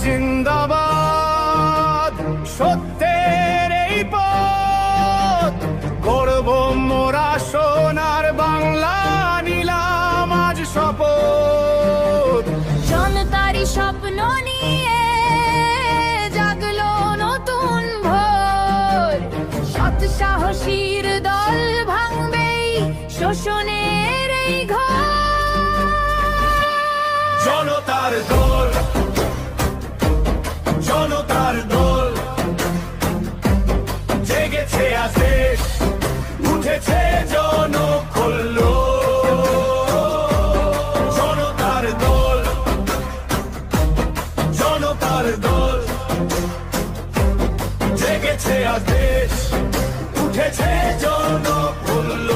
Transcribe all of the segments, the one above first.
জিন্দাবাদ, সত্যের এই পথ করব মোরা, সোনার বাংলা নিলাম আজ শপথ। জনতারই স্বপ্ন নিয়ে জাগলো নতুন ভোর, সৎ সাহসীর দল ভাঙবে শোষণের এই ঘর। জনতার দল, জনতার দল, জেগেছে আজ দেশ, উঠেছে জনকল্লোল। জনতার দল, জনতার দল, জেগেছে আজ দেশ, উঠেছে জনকল্লোল।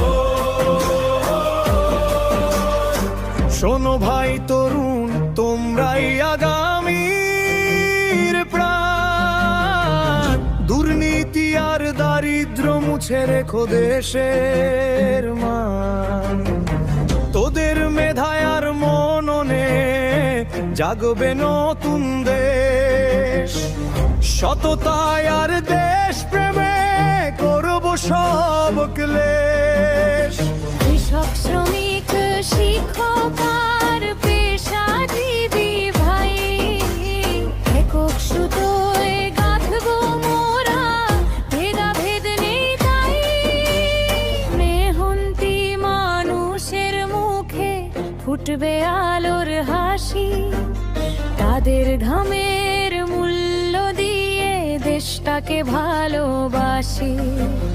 শোনো ভাই তরুণ, তোমরাই আগামীর প্রাণ, দুর্নীতি আর দারিদ্র মুছে রেখো দেশের মান। তোদের মেধায় আর মননে জাগবে নতুন দেশ, সততায় আর দেশ প্রেমে করব সব ক্লেশ। কৃষক, শ্রমিক, শিক্ষক আর পেশাজীবী ভাই, একক সুতোয় গাঁথবো মোরা, ভেদাভেদ নেই তাই। মেহনতি মানুষের মুখে ফুটবে আলোর হাসি, তাদের ঘামের মূল্য দিয়ে দেশটাকে ভালোবাসি।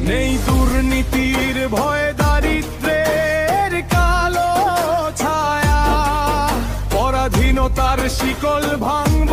নেই দুর্নীতির ভয়, দারিদ্র্যের কালো ছায়া, পরাধীনতার শিকল ভাঙব